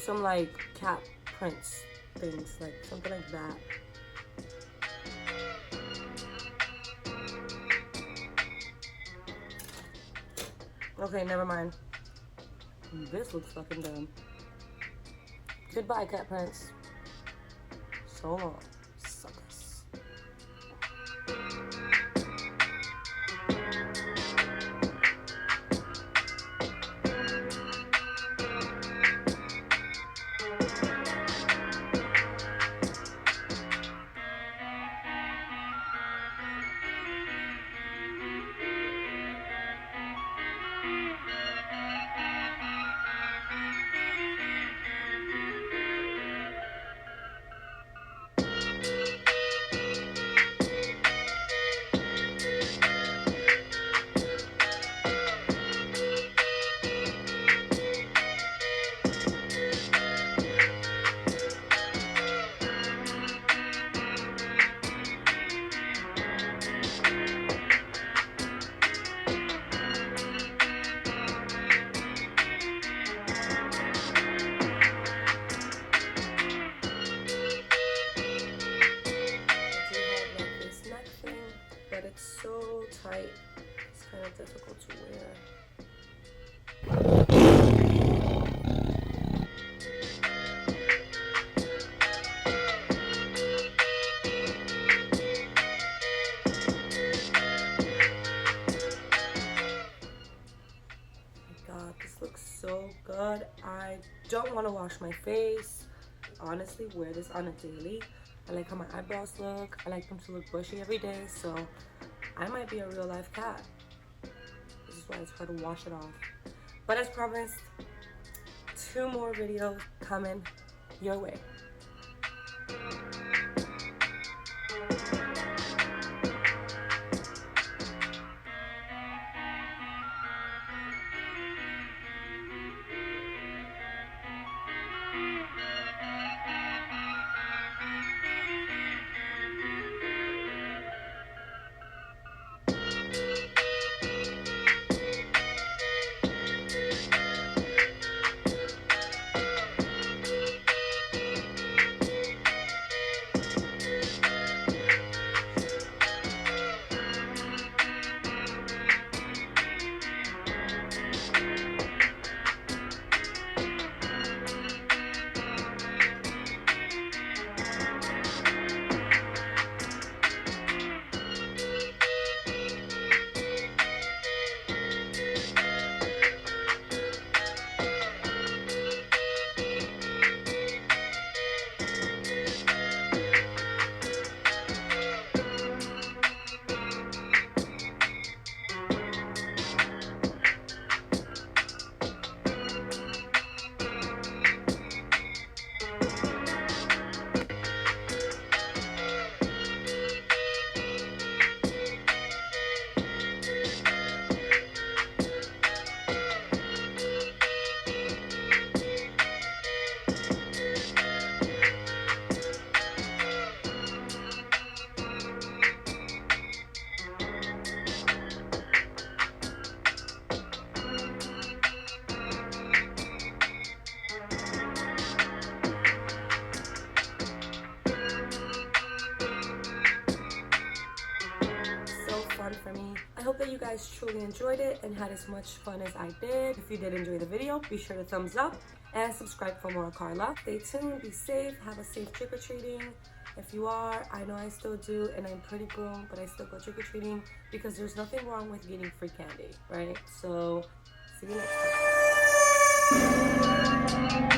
some like cat prints things, like something like that. Okay, never mind. This looks fucking dumb. Goodbye, cat prints. So long, suckers. But it's so tight, it's kind of difficult to wear. Oh my god, this looks so good. I don't want to wash my face. Honestly, wear this on a daily. I like how my eyebrows look. I like them to look bushy every day, so I might be a real life cat. This is why it's hard to wash it off. But as promised, 2 more videos coming your way. For me, I hope that you guys truly enjoyed it and had as much fun as I did. If you did enjoy the video, be sure to thumbs up and subscribe for more Carla. Stay tuned, be safe, have a safe trick-or-treating. If you are, I know I still do, and I'm pretty grown, but I still go trick-or-treating because there's nothing wrong with getting free candy, right? So see you next time.